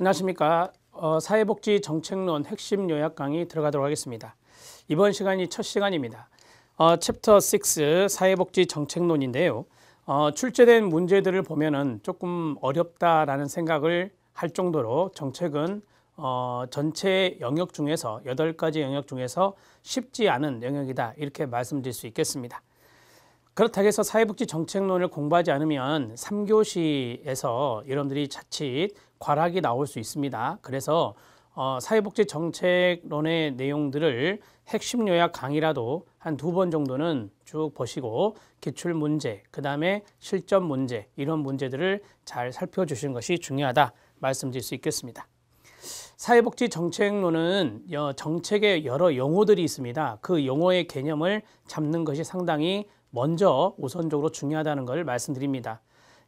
안녕하십니까. 사회복지 정책론 핵심 요약 강의 들어가도록 하겠습니다. 이번 시간이 첫 시간입니다. 챕터 6 사회복지 정책론인데요. 출제된 문제들을 보면은 조금 어렵다라는 생각을 할 정도로 정책은 전체 영역 중에서 8가지 영역 중에서 쉽지 않은 영역이다, 이렇게 말씀드릴 수 있겠습니다. 그렇다고 해서 사회복지 정책론을 공부하지 않으면 3교시에서 여러분들이 자칫 과락이 나올 수 있습니다. 그래서 사회복지 정책론의 내용들을 핵심 요약 강의라도 한 2번 정도는 쭉 보시고 기출문제, 그 다음에 실전 문제, 이런 문제들을 잘 살펴주시는 것이 중요하다 말씀드릴 수 있겠습니다. 사회복지 정책론은 정책의 여러 용어들이 있습니다. 그 용어의 개념을 잡는 것이 상당히 먼저 우선적으로 중요하다는 걸 말씀드립니다.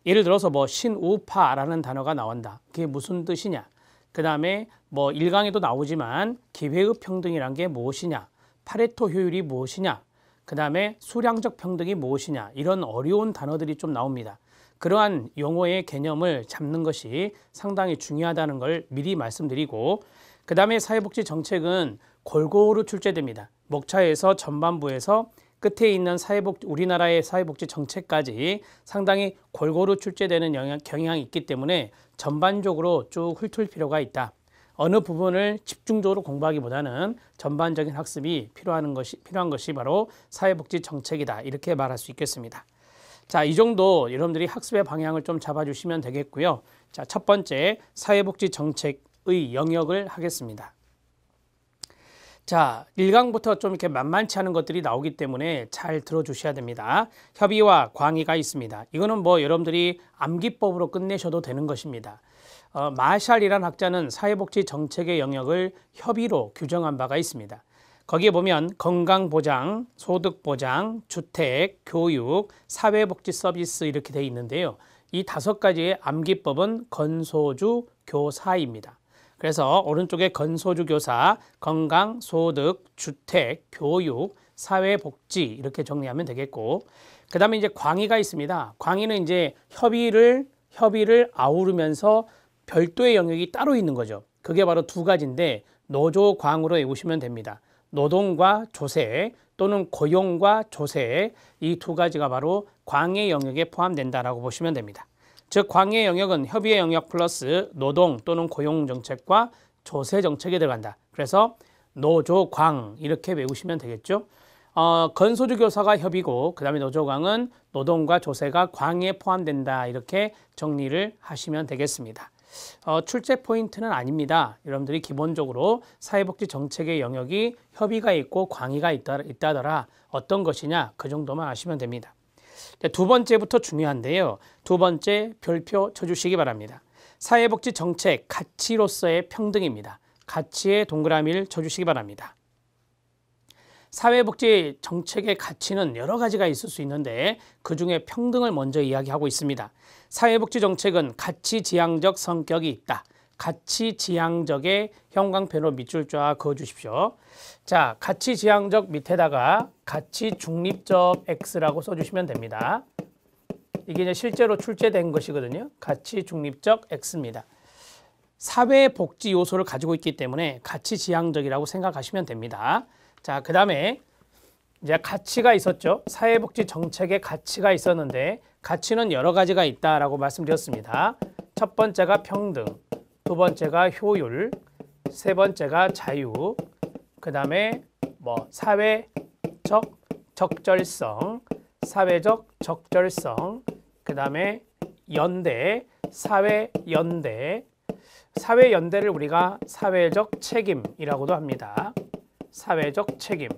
예를 들어서 신우파라는 단어가 나온다. 그게 무슨 뜻이냐? 그 다음에 1강에도 나오지만 기회의 평등이란 게 무엇이냐? 파레토 효율이 무엇이냐? 그 다음에 수량적 평등이 무엇이냐? 이런 어려운 단어들이 좀 나옵니다. 그러한 용어의 개념을 잡는 것이 상당히 중요하다는 걸 미리 말씀드리고, 그 다음에 사회복지 정책은 골고루 출제됩니다. 목차에서 전반부에서 끝에 있는 우리나라의 사회복지 정책까지 상당히 골고루 출제되는 경향이 있기 때문에 전반적으로 쭉 훑을 필요가 있다. 어느 부분을 집중적으로 공부하기보다는 전반적인 학습이 필요한 것이 바로 사회복지 정책이다, 이렇게 말할 수 있겠습니다. 자, 이 정도 여러분들이 학습의 방향을 좀 잡아주시면 되겠고요. 자, 첫 번째 사회복지 정책의 영역을 하겠습니다. 자, 1강부터 좀 이렇게 만만치 않은 것들이 나오기 때문에 잘 들어주셔야 됩니다. 협의와 광의가 있습니다. 이거는 여러분들이 암기법으로 끝내셔도 되는 것입니다. 마샬이라는 학자는 사회복지 정책의 영역을 협의로 규정한 바가 있습니다. 거기에 보면 건강보장, 소득보장, 주택, 교육, 사회복지 서비스 이렇게 되어 있는데요. 이 5가지의 암기법은 건소주 교사입니다. 그래서 오른쪽에 건소주 교사, 건강, 소득, 주택, 교육, 사회복지 이렇게 정리하면 되겠고, 그 다음에 이제 광의가 있습니다. 광의는 이제 협의를 아우르면서 별도의 영역이 따로 있는 거죠. 그게 바로 2가지인데 노조광으로 외우시면 됩니다. 노동과 조세 또는 고용과 조세, 이 2가지가 바로 광의 영역에 포함된다라고 보시면 됩니다. 즉 광의 영역은 협의의 영역 플러스 노동 또는 고용 정책과 조세 정책에 들어간다. 그래서 노조광 이렇게 외우시면 되겠죠. 건소주 교사가 협의고 그 다음에 노조광은 노동과 조세가 광에 포함된다, 이렇게 정리를 하시면 되겠습니다. 출제 포인트는 아닙니다. 여러분들이 기본적으로 사회복지 정책의 영역이 협의가 있고 광의가 있다더라, 어떤 것이냐, 그 정도만 아시면 됩니다. 2번째부터 중요한데요. 2번째 별표 쳐주시기 바랍니다. 사회복지 정책 가치로서의 평등입니다. 가치의 동그라미를 쳐주시기 바랍니다. 사회복지 정책의 가치는 여러 가지가 있을 수 있는데 그중에 평등을 먼저 이야기하고 있습니다. 사회복지 정책은 가치지향적 성격이 있다. 가치지향적의 형광펜으로 밑줄 쫙 그어주십시오. 자, 가치지향적 밑에다가 가치중립적 X라고 써주시면 됩니다. 이게 이제 실제로 출제된 것이거든요. 가치중립적 X입니다. 사회복지 요소를 가지고 있기 때문에 가치지향적이라고 생각하시면 됩니다. 자, 그 다음에 이제 가치가 있었죠. 사회복지 정책에 가치가 있었는데 가치는 여러 가지가 있다라고 말씀드렸습니다. 첫 번째가 평등, 2번째가 효율, 3번째가 자유, 그 다음에 사회적 적절성, 그 다음에 연대, 사회연대, 사회연대를 우리가 사회적 책임이라고도 합니다. 사회적 책임.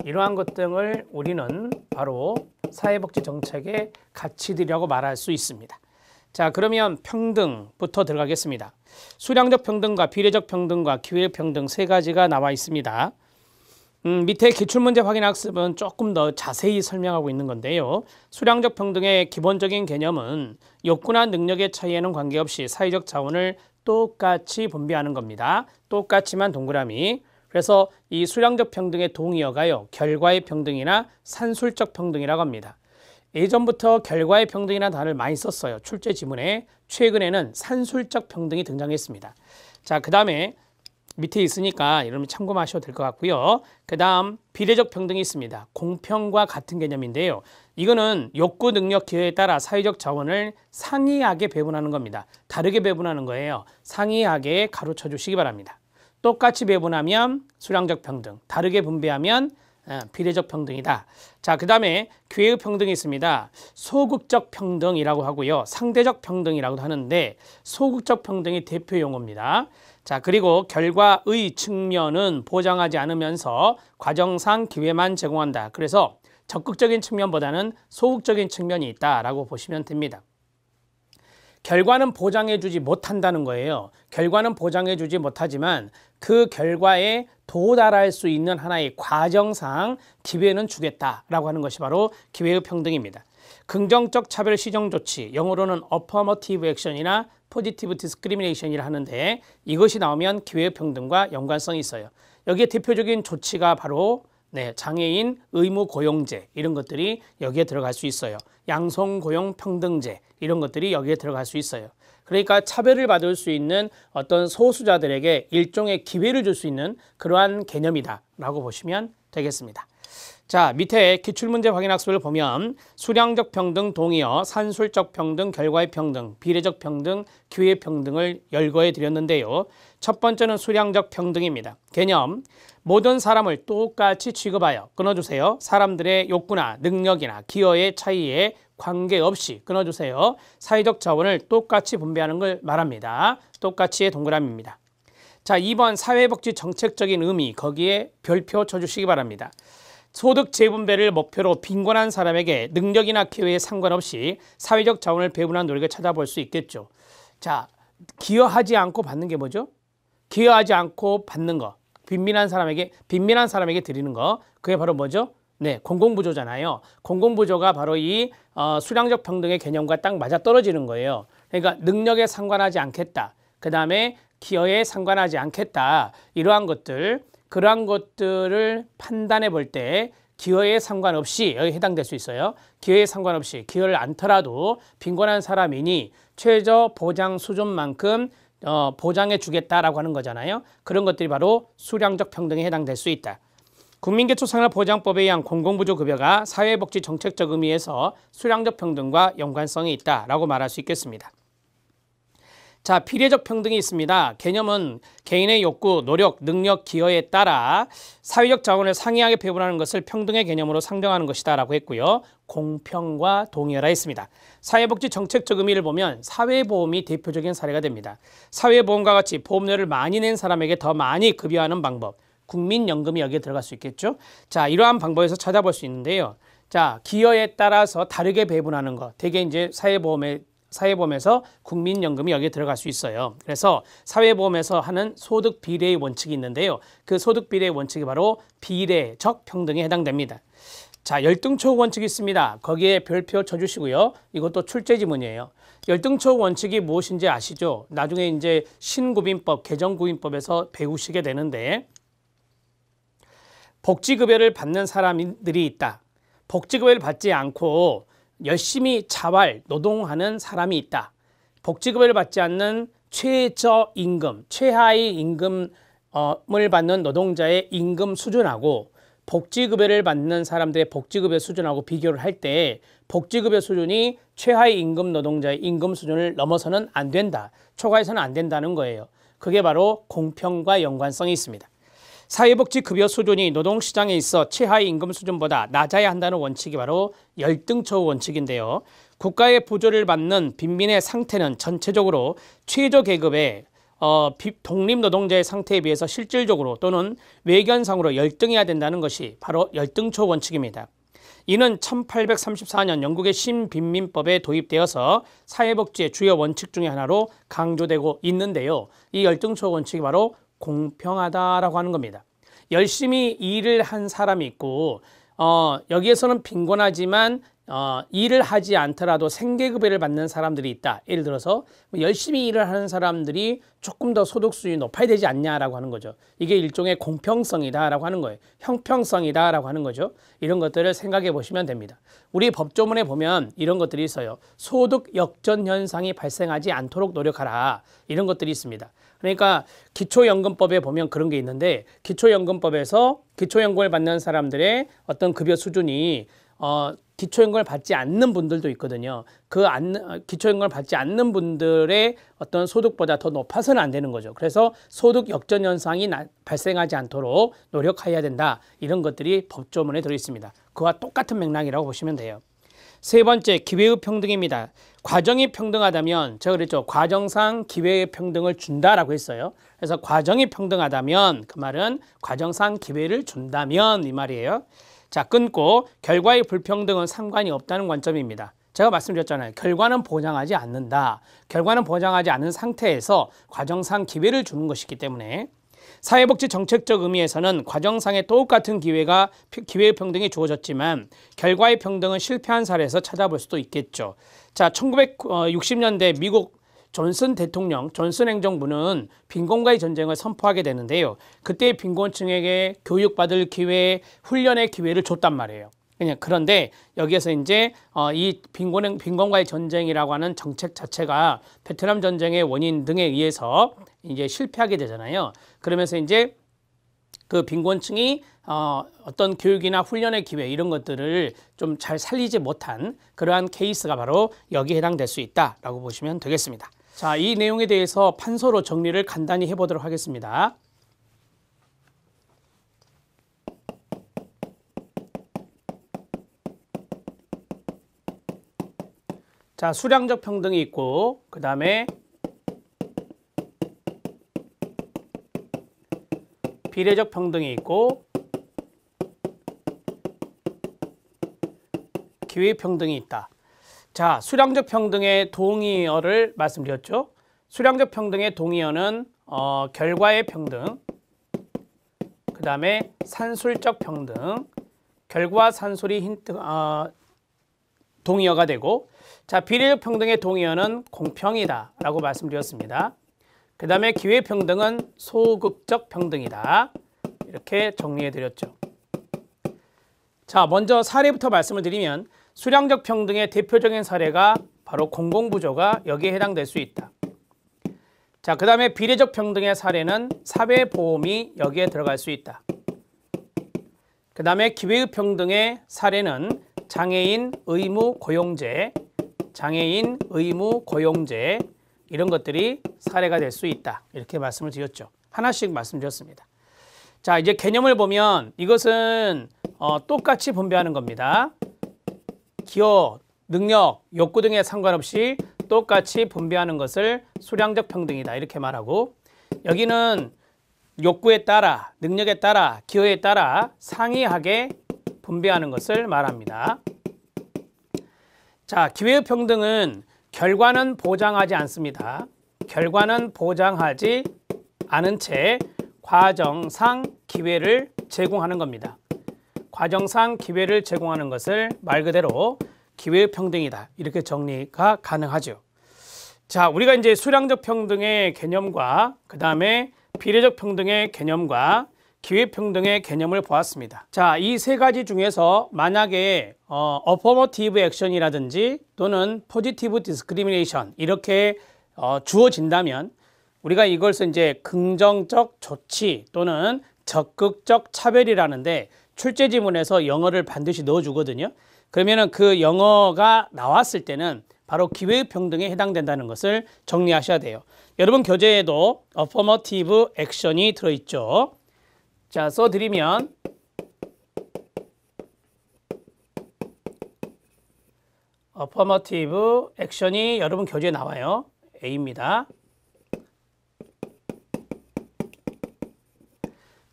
이러한 것 등을 우리는 바로 사회복지 정책의 가치들이라고 말할 수 있습니다. 자, 그러면 평등부터 들어가겠습니다. 수량적 평등과 비례적 평등과 기회평등 3가지가 나와 있습니다. 밑에 기출문제 확인 학습은 조금 더 자세히 설명하고 있는 건데요. 수량적 평등의 기본적인 개념은 욕구나 능력의 차이에는 관계없이 사회적 자원을 똑같이 분배하는 겁니다. 똑같이만 동그라미. 그래서 이 수량적 평등의 동의어가요, 결과의 평등이나 산술적 평등이라고 합니다. 예전부터 결과의 평등이라는 단어를 많이 썼어요. 출제 지문에. 최근에는 산술적 평등이 등장했습니다. 자, 그 다음에 밑에 있으니까 여러분 참고하셔도 될 것 같고요. 그 다음 비례적 평등이 있습니다. 공평과 같은 개념인데요. 이거는 욕구, 능력, 기여에 따라 사회적 자원을 상이하게 배분하는 겁니다. 다르게 배분하는 거예요. 상이하게 가로쳐 주시기 바랍니다. 똑같이 배분하면 수량적 평등, 다르게 분배하면 비례적 평등이다. 자, 그 다음에 기회의 평등이 있습니다. 소극적 평등이라고 하고요. 상대적 평등이라고도 하는데 소극적 평등이 대표 용어입니다. 자, 그리고 결과의 측면은 보장하지 않으면서 과정상 기회만 제공한다. 그래서 적극적인 측면보다는 소극적인 측면이 있다라고 보시면 됩니다. 결과는 보장해주지 못한다는 거예요. 결과는 보장해주지 못하지만 그 결과에 도달할 수 있는 하나의 과정상 기회는 주겠다라고 하는 것이 바로 기회의 평등입니다. 긍정적 차별 시정 조치, 영어로는 affirmative action이나 positive discrimination이라 하는데 이것이 나오면 기회의 평등과 연관성이 있어요. 여기에 대표적인 조치가 바로 장애인 의무 고용제 이런 것들이 여기에 들어갈 수 있어요. 양성고용평등제 이런 것들이 여기에 들어갈 수 있어요. 그러니까 차별을 받을 수 있는 어떤 소수자들에게 일종의 기회를 줄 수 있는 그러한 개념이다라고 보시면 되겠습니다. 자, 밑에 기출문제 확인학습을 보면 수량적 평등, 동의어, 산술적 평등, 결과의 평등, 비례적 평등, 기회의 평등을 열거해 드렸는데요. 첫 번째는 수량적 평등입니다. 개념, 모든 사람을 똑같이 취급하여 끊어주세요. 사람들의 욕구나 능력이나 기여의 차이에 관계없이 끊어주세요. 사회적 자원을 똑같이 분배하는 걸 말합니다. 똑같이의 동그라미입니다. 자, 2번 사회복지 정책적인 의미, 거기에 별표 쳐주시기 바랍니다. 소득 재분배를 목표로 빈곤한 사람에게 능력이나 기회에 상관없이 사회적 자원을 배분하는 노력을 찾아볼 수 있겠죠. 자, 기여하지 않고 받는 게 뭐죠? 기여하지 않고 받는 거. 빈민한 사람에게 드리는 거. 그게 바로 뭐죠? 네, 공공부조잖아요. 공공부조가 바로 이 수량적 평등의 개념과 딱 맞아떨어지는 거예요. 그러니까 능력에 상관하지 않겠다. 그 다음에 기여에 상관하지 않겠다. 이러한 것들, 그러한 것들을 판단해 볼 때 기여에 상관없이 여기 해당될 수 있어요. 기여에 상관없이 기여를 않더라도 빈곤한 사람이니 최저 보장 수준만큼 보장해 주겠다라고 하는 거잖아요. 그런 것들이 바로 수량적 평등에 해당될 수 있다. 국민기초생활보장법에 의한 공공부조급여가 사회복지 정책적 의미에서 수량적 평등과 연관성이 있다라고 말할 수 있겠습니다. 자, 비례적 평등이 있습니다. 개념은 개인의 욕구, 노력, 능력, 기여에 따라 사회적 자원을 상이하게 배분하는 것을 평등의 개념으로 상정하는 것이다 라고 했고요. 공평과 동의어라 했습니다. 사회복지 정책적 의미를 보면 사회보험이 대표적인 사례가 됩니다. 사회보험과 같이 보험료를 많이 낸 사람에게 더 많이 급여하는 방법, 국민연금이 여기에 들어갈 수 있겠죠. 자, 이러한 방법에서 찾아볼 수 있는데요. 자, 기여에 따라서 다르게 배분하는 것, 대개 이제 사회보험에서 국민연금이 여기에 들어갈 수 있어요. 그래서 사회보험에서 하는 소득 비례의 원칙이 있는데요. 그 소득 비례의 원칙이 바로 비례적 평등에 해당됩니다. 자, 열등초우 원칙이 있습니다. 거기에 별표 쳐주시고요. 이것도 출제지문이에요. 열등초우 원칙이 무엇인지 아시죠? 나중에 이제 신구빈법, 개정구빈법에서 배우시게 되는데 복지급여를 받는 사람들이 있다. 복지급여를 받지 않고 열심히 자활, 노동하는 사람이 있다. 복지급여를 받지 않는 최저임금, 최하위 임금을 받는 노동자의 임금 수준하고 복지급여를 받는 사람들의 복지급여 수준하고 비교를 할 때 복지급여 수준이 최하위 임금 노동자의 임금 수준을 넘어서는 안 된다. 초과해서는 안 된다는 거예요. 그게 바로 공평과 연관성이 있습니다. 사회복지급여 수준이 노동시장에 있어 최하위 임금 수준보다 낮아야 한다는 원칙이 바로 열등초우 원칙인데요. 국가의 보조를 받는 빈민의 상태는 전체적으로 최저계급의 독립노동자의 상태에 비해서 실질적으로 또는 외견상으로 열등해야 된다는 것이 바로 열등초우 원칙입니다. 이는 1834년 영국의 신빈민법에 도입되어서 사회복지의 주요 원칙 중에 하나로 강조되고 있는데요. 이 열등초우 원칙이 바로 공평하다라고 하는 겁니다. 열심히 일을 한 사람이 있고 여기에서는 빈곤하지만 일을 하지 않더라도 생계급여를 받는 사람들이 있다. 예를 들어서 열심히 일을 하는 사람들이 조금 더 소득 수준이 높아야 되지 않냐라고 하는 거죠. 이게 일종의 공평성이다라고 하는 거예요. 형평성이다라고 하는 거죠. 이런 것들을 생각해 보시면 됩니다. 우리 법조문에 보면 이런 것들이 있어요. 소득 역전 현상이 발생하지 않도록 노력하라. 이런 것들이 있습니다. 그러니까 기초연금법에 보면 그런 게 있는데 기초연금법에서 기초연금을 받는 사람들의 어떤 급여 수준이 기초연금을 받지 않는 분들도 있거든요. 기초연금을 받지 않는 분들의 어떤 소득보다 더 높아서는 안 되는 거죠. 그래서 소득 역전 현상이 발생하지 않도록 노력해야 된다. 이런 것들이 법조문에 들어 있습니다. 그와 똑같은 맥락이라고 보시면 돼요. 세 번째, 기회의 평등입니다. 과정이 평등하다면 제가 그랬죠. 과정상 기회의 평등을 준다라고 했어요. 그래서 과정이 평등하다면 그 말은 과정상 기회를 준다면 이 말이에요. 자, 끊고 결과의 불평등은 상관이 없다는 관점입니다. 제가 말씀드렸잖아요. 결과는 보장하지 않는다. 결과는 보장하지 않은 상태에서 과정상 기회를 주는 것이기 때문에 사회복지 정책적 의미에서는 과정상의 똑같은 기회의 평등이 주어졌지만 결과의 평등은 실패한 사례에서 찾아볼 수도 있겠죠. 자, 1960년대 미국 존슨 행정부는 빈곤과의 전쟁을 선포하게 되는데요. 그때 빈곤층에게 교육받을 기회, 훈련의 기회를 줬단 말이에요. 그런데 여기에서 이제 이 빈곤과의 전쟁이라고 하는 정책 자체가 베트남 전쟁의 원인 등에 의해서 이제 실패하게 되잖아요. 그러면서 이제 그 빈곤층이 어떤 교육이나 훈련의 기회 이런 것들을 좀 잘 살리지 못한 그러한 케이스가 바로 여기에 해당될 수 있다라고 보시면 되겠습니다. 자, 이 내용에 대해서 판서로 정리를 간단히 해보도록 하겠습니다. 자, 수량적 평등이 있고 그 다음에 비례적 평등이 있고 기회 평등이 있다. 자, 수량적 평등의 동의어를 말씀드렸죠. 수량적 평등의 동의어는 결과의 평등, 그 다음에 산술적 평등, 결과 산술이 동의어가 되고, 자, 비례적 평등의 동의어는 공평이다 라고 말씀드렸습니다. 그 다음에 기회 평등은 소극적 평등이다. 이렇게 정리해 드렸죠. 자, 먼저 사례부터 말씀을 드리면 수량적 평등의 대표적인 사례가 바로 공공부조가 여기에 해당될 수 있다. 자, 그 다음에 비례적 평등의 사례는 사회보험이 여기에 들어갈 수 있다. 그 다음에 기회의 평등의 사례는 장애인 의무 고용제, 이런 것들이 사례가 될 수 있다. 이렇게 말씀을 드렸죠. 하나씩 말씀드렸습니다. 자, 이제 개념을 보면 이것은 똑같이 분배하는 겁니다. 기여, 능력, 욕구 등에 상관없이 똑같이 분배하는 것을 수량적 평등이다. 이렇게 말하고 여기는 욕구에 따라, 능력에 따라, 기여에 따라 상이하게 분배하는 것을 말합니다. 자, 기회의 평등은 결과는 보장하지 않습니다. 결과는 보장하지 않은 채 과정상 기회를 제공하는 겁니다. 과정상 기회를 제공하는 것을 말 그대로 기회의 평등이다. 이렇게 정리가 가능하죠. 자, 우리가 이제 수량적 평등의 개념과 그 다음에 비례적 평등의 개념과 기회평등의 개념을 보았습니다. 자, 이 세 가지 중에서 만약에 어퍼머티브 액션이라든지 또는 포지티브 디스크리미네이션 이렇게 주어진다면 우리가 이것을 이제 긍정적 조치 또는 적극적 차별이라는데 출제 지문에서 영어를 반드시 넣어주거든요. 그러면은 그 영어가 나왔을 때는 바로 기회평등에 해당된다는 것을 정리하셔야 돼요. 여러분 교재에도 어퍼머티브 액션이 들어있죠. 자, 써드리면 어퍼머티브 액션이 여러분 교재에 나와요. A입니다.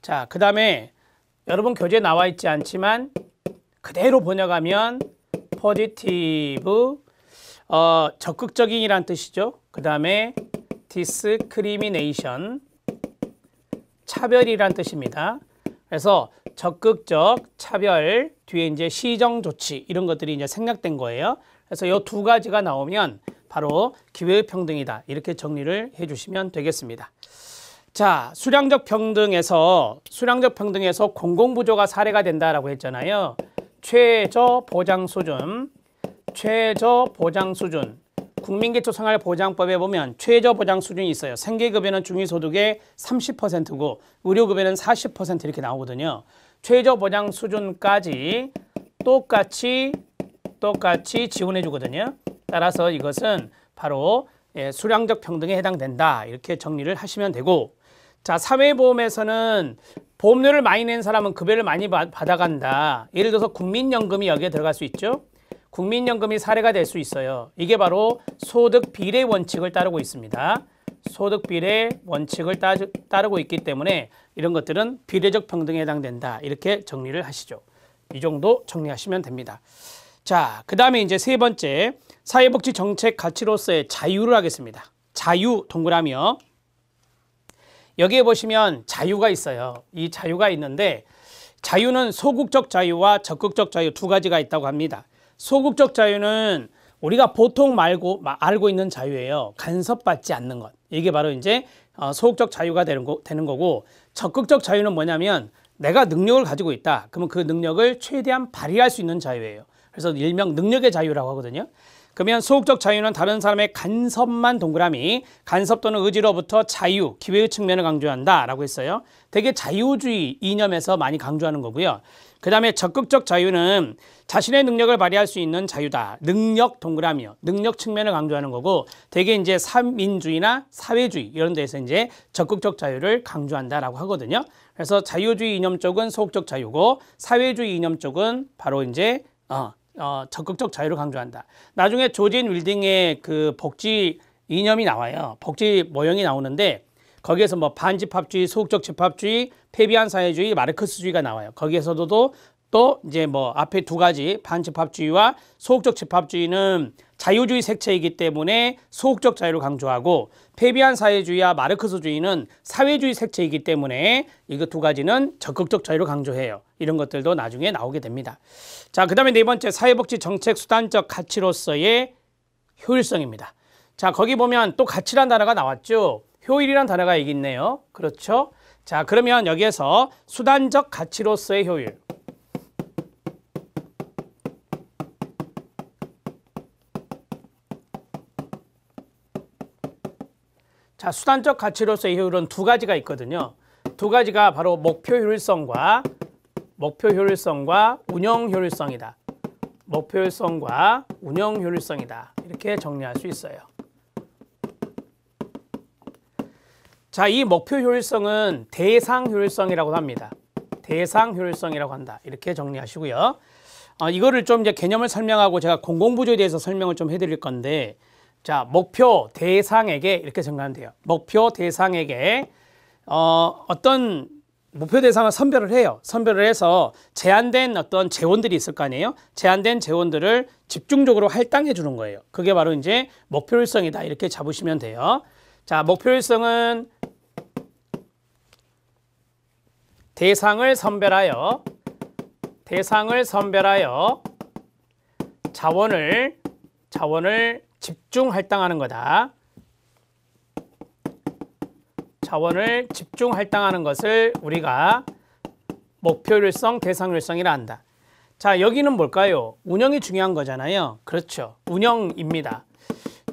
자, 그 다음에 여러분 교재에 나와 있지 않지만 그대로 번역하면 포지티브 적극적인이란 뜻이죠. 그 다음에 디스크리미네이션 차별이란 뜻입니다. 그래서 적극적 차별 뒤에 이제 시정 조치 이런 것들이 이제 생략된 거예요. 그래서 이 두 가지가 나오면 바로 기회평등이다. 이렇게 정리를 해 주시면 되겠습니다. 자, 수량적 평등에서 공공부조가 사례가 된다라고 했잖아요. 최저 보장 수준, 국민기초생활보장법에 보면 최저 보장 수준이 있어요. 생계급여는 중위소득의 30%고 의료급여는 40% 이렇게 나오거든요. 최저 보장 수준까지 똑같이 지원해 주거든요. 따라서 이것은 바로 수량적 평등에 해당된다. 이렇게 정리를 하시면 되고, 자, 사회보험에서는 보험료를 많이 낸 사람은 급여를 많이 받아간다. 예를 들어서 국민연금이 여기에 들어갈 수 있죠. 국민연금이 사례가 될 수 있어요. 이게 바로 소득 비례 원칙을 따르고 있습니다. 소득 비례 원칙을 따르고 있기 때문에 이런 것들은 비례적 평등에 해당된다. 이렇게 정리를 하시죠. 이 정도 정리하시면 됩니다. 자, 그 다음에 이제 세 번째, 사회복지 정책 가치로서의 자유를 하겠습니다. 자유 동그라미요. 여기에 보시면 자유가 있어요. 이 자유가 있는데 자유는 소극적 자유와 적극적 자유 두 가지가 있다고 합니다. 소극적 자유는 우리가 보통 알고 있는 자유예요. 간섭받지 않는 것. 이게 바로 이제 소극적 자유가 되는 거고, 적극적 자유는 뭐냐면 내가 능력을 가지고 있다. 그러면 그 능력을 최대한 발휘할 수 있는 자유예요. 그래서 일명 능력의 자유라고 하거든요. 그러면 소극적 자유는 다른 사람의 간섭만 동그라미, 간섭 또는 의지로부터 자유, 기회의 측면을 강조한다라고 했어요. 되게 자유주의 이념에서 많이 강조하는 거고요. 그 다음에 적극적 자유는 자신의 능력을 발휘할 수 있는 자유다. 능력 동그라미요. 능력 측면을 강조하는 거고, 되게 이제 사민주의나 사회주의 이런 데서 이제 적극적 자유를 강조한다라고 하거든요. 그래서 자유주의 이념 쪽은 소극적 자유고, 사회주의 이념 쪽은 바로 이제 적극적 자유를 강조한다. 나중에 조진 윌딩의 그 복지 이념이 나와요. 복지 모형이 나오는데 거기에서 뭐 반집합주의, 소극적 집합주의, 폐비한 사회주의, 마르크스주의가 나와요. 거기에서도 또 이제 뭐 앞에 두 가지 반집합주의와 소극적 집합주의는 자유주의 색채이기 때문에 소극적 자유를 강조하고, 폐비한 사회주의와 마르크스주의는 사회주의 색채이기 때문에 이거 두 가지는 적극적 자유를 강조해요. 이런 것들도 나중에 나오게 됩니다. 자, 그 다음에 네 번째, 사회복지 정책 수단적 가치로서의 효율성입니다. 자, 거기 보면 또 가치란 단어가 나왔죠. 효율이란 단어가 여기 있네요. 그렇죠? 자, 그러면 여기에서 수단적 가치로서의 효율. 자, 수단적 가치로서의 효율은 두 가지가 있거든요. 두 가지가 바로 목표 효율성과 운영 효율성이다. 목표 효율성과 운영 효율성이다. 이렇게 정리할 수 있어요. 자, 이 목표 효율성은 대상 효율성이라고 합니다. 대상 효율성이라고 한다. 이렇게 정리하시고요. 이거를 좀 이제 개념을 설명하고 제가 공공부조에 대해서 설명을 좀 해드릴 건데, 자, 목표 대상에게 이렇게 정리하면 돼요. 목표 대상에게 어떤 목표 대상을 선별을 해요. 선별을 해서 제한된 어떤 재원들이 있을 거 아니에요. 제한된 재원들을 집중적으로 할당해 주는 거예요. 그게 바로 이제 목표 효율성이다. 이렇게 잡으시면 돼요. 자, 목표 효율성은 대상을 선별하여 자원을 집중 할당하는 거다. 자원을 집중 할당하는 것을 우리가 목표율성, 대상율성이라 한다. 자, 여기는 뭘까요? 운영이 중요한 거잖아요. 그렇죠. 운영입니다.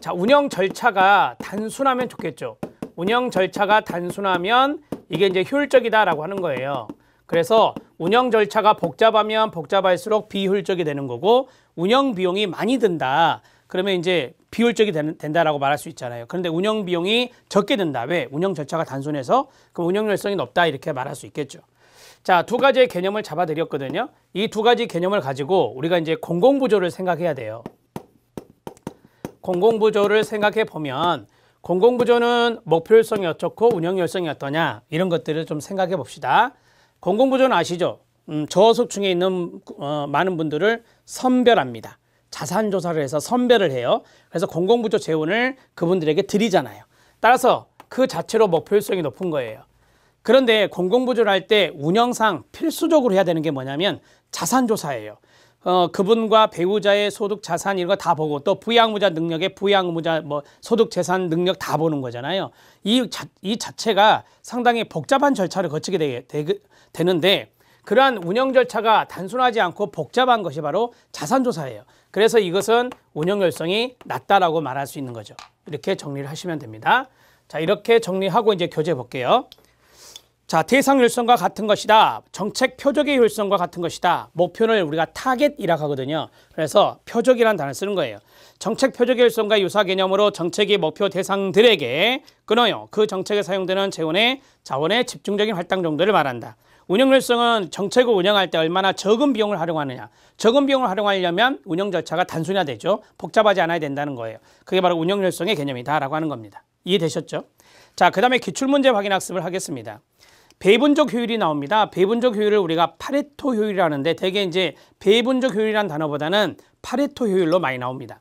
자, 운영 절차가 단순하면 좋겠죠. 운영 절차가 단순하면 이게 이제 효율적이다라고 하는 거예요. 그래서 운영 절차가 복잡하면 복잡할수록 비효율적이 되는 거고, 운영 비용이 많이 든다. 그러면 이제 비효율적이 된다라고 말할 수 있잖아요. 그런데 운영 비용이 적게 든다. 왜? 운영 절차가 단순해서 그럼 운영 효율성이 높다. 이렇게 말할 수 있겠죠. 자, 두 가지의 개념을 잡아드렸거든요. 이 두 가지 개념을 가지고 우리가 이제 공공부조를 생각해야 돼요. 공공부조를 생각해 보면 공공부조는 목표율성이 어떻고 운영효율성이 어떠냐, 이런 것들을 좀 생각해 봅시다. 공공부조는 아시죠? 저소득층에 있는 많은 분들을 선별합니다. 자산조사를 해서 선별을 해요. 그래서 공공부조 재원을 그분들에게 드리잖아요. 따라서 그 자체로 목표율성이 높은 거예요. 그런데 공공부조를 할 때 운영상 필수적으로 해야 되는 게 뭐냐면 자산조사예요. 그분과 배우자의 소득 자산 이런 거 다 보고 또 부양의무자 능력의 부양의무자 뭐 소득 재산 능력 다 보는 거잖아요. 이 자체가 상당히 복잡한 절차를 거치게 되는데 그러한 운영 절차가 단순하지 않고 복잡한 것이 바로 자산조사예요. 그래서 이것은 운영효율성이 낮다라고 말할 수 있는 거죠. 이렇게 정리를 하시면 됩니다. 자, 이렇게 정리하고 이제 교재 볼게요. 자, 대상 효율성과 같은 것이다. 정책 표적의 효율성과 같은 것이다. 목표를 우리가 타겟이라고 하거든요. 그래서 표적이라는 단어를 쓰는 거예요. 정책 표적의 효율성과 유사 개념으로 정책의 목표 대상들에게 끊어요. 그 정책에 사용되는 자원의 집중적인 활동 정도를 말한다. 운영 효율성은 정책을 운영할 때 얼마나 적은 비용을 활용하느냐. 적은 비용을 활용하려면 운영 절차가 단순화되죠. 복잡하지 않아야 된다는 거예요. 그게 바로 운영 효율성의 개념이다라고 하는 겁니다. 이해되셨죠? 자, 그 다음에 기출문제 확인 학습을 하겠습니다. 배분적 효율이 나옵니다. 배분적 효율을 우리가 파레토 효율이라고 하는데 대개 이제 배분적 효율이라는 단어보다는 파레토 효율로 많이 나옵니다.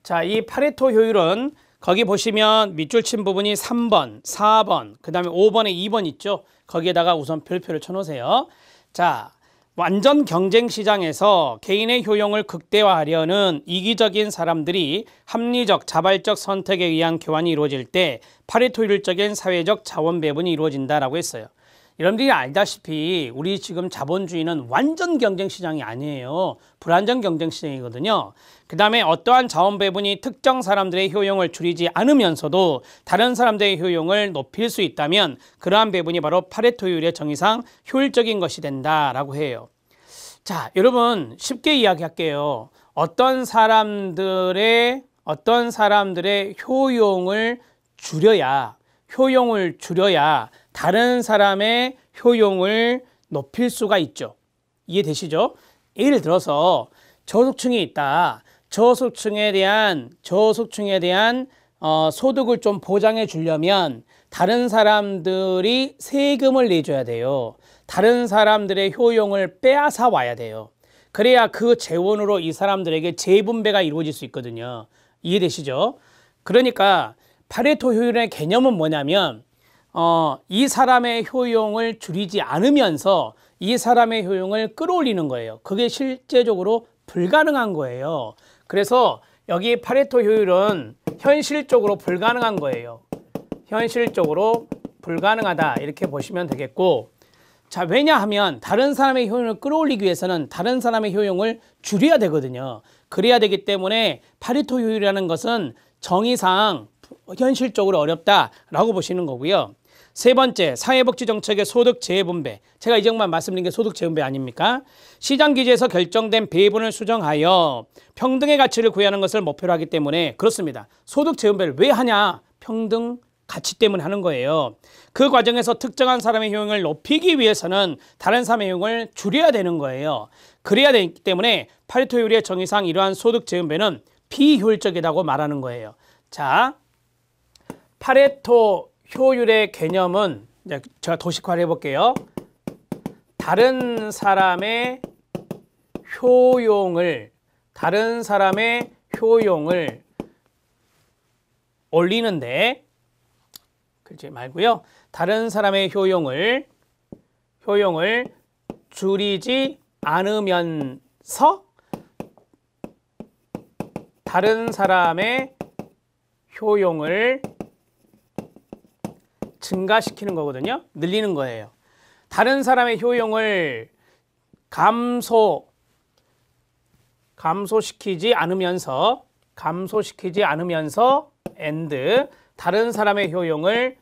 자, 이 파레토 효율은 거기 보시면 밑줄 친 부분이 3번, 4번, 그 다음에 5번에 2번 있죠. 거기에다가 우선 별표를 쳐놓으세요. 자, 완전 경쟁 시장에서 개인의 효용을 극대화하려는 이기적인 사람들이 합리적, 자발적 선택에 의한 교환이 이루어질 때 파레토 효율적인 사회적 자원 배분이 이루어진다라고 했어요. 여러분들이 알다시피 우리 지금 자본주의는 완전 경쟁 시장이 아니에요. 불완전 경쟁 시장이거든요. 그 다음에 어떠한 자원 배분이 특정 사람들의 효용을 줄이지 않으면서도 다른 사람들의 효용을 높일 수 있다면 그러한 배분이 바로 파레토 효율의 정의상 효율적인 것이 된다라고 해요. 자, 여러분 쉽게 이야기할게요. 어떤 사람들의 효용을 줄여야 다른 사람의 효용을 높일 수가 있죠. 이해되시죠? 예를 들어서 저소득층이 있다. 저소득층에 대한 소득을 좀 보장해 주려면 다른 사람들이 세금을 내줘야 돼요. 다른 사람들의 효용을 빼앗아 와야 돼요. 그래야 그 재원으로 이 사람들에게 재분배가 이루어질 수 있거든요. 이해되시죠? 그러니까 파레토 효율의 개념은 뭐냐면 이 사람의 효용을 줄이지 않으면서 이 사람의 효용을 끌어올리는 거예요. 그게 실제적으로 불가능한 거예요. 그래서 여기 파레토 효율은 현실적으로 불가능한 거예요. 현실적으로 불가능하다 이렇게 보시면 되겠고, 자, 왜냐하면 다른 사람의 효용을 끌어올리기 위해서는 다른 사람의 효용을 줄여야 되거든요. 그래야 되기 때문에 파레토 효율이라는 것은 정의상 현실적으로 어렵다라고 보시는 거고요. 세 번째, 사회복지정책의 소득 재분배. 제가 이 정도만 말씀드린 게 소득 재분배 아닙니까? 시장 기제에서 결정된 배분을 수정하여 평등의 가치를 구현하는 것을 목표로 하기 때문에 그렇습니다. 소득 재분배를 왜 하냐? 평등 가치 때문에 하는 거예요. 그 과정에서 특정한 사람의 효용을 높이기 위해서는 다른 사람의 효용을 줄여야 되는 거예요. 그래야 되기 때문에 파레토 효율의 정의상 이러한 소득 재분배는 비효율적이라고 말하는 거예요. 자, 파레토 효율의 개념은 이제 제가 도식화를 해볼게요. 다른 사람의 효용을 올리는데, 그렇지 말고요. 다른 사람의 효용을 줄이지 않으면서 다른 사람의 효용을 증가시키는 거거든요. 늘리는 거예요. 다른 사람의 효용을 감소시키지 않으면서 and 다른 사람의 효용을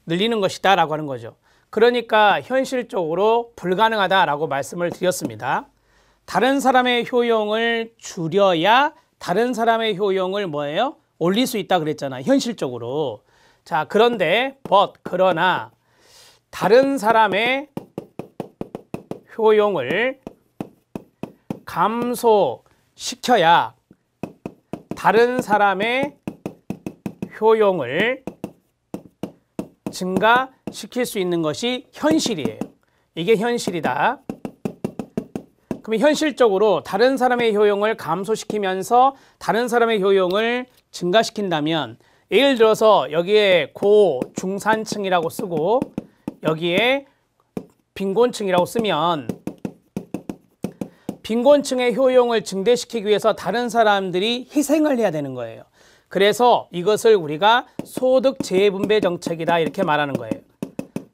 늘리는 것이다 라고 하는 거죠. 그러니까 현실적으로 불가능하다라고 말씀을 드렸습니다. 다른 사람의 효용을 줄여야 다른 사람의 효용을 뭐예요? 올릴 수 있다 그랬잖아. 현실적으로. 자, 그런데 그러나 다른 사람의 효용을 감소시켜야 다른 사람의 효용을 증가시킬 수 있는 것이 현실이에요. 이게 현실이다. 그럼 그럼 현실적으로 다른 사람의 효용을 감소시키면서 다른 사람의 효용을 증가시킨다면, 예를 들어서 여기에 고중산층이라고 쓰고 여기에 빈곤층이라고 쓰면, 빈곤층의 효용을 증대시키기 위해서 다른 사람들이 희생을 해야 되는 거예요. 그래서 이것을 우리가 소득 재분배 정책이다 이렇게 말하는 거예요.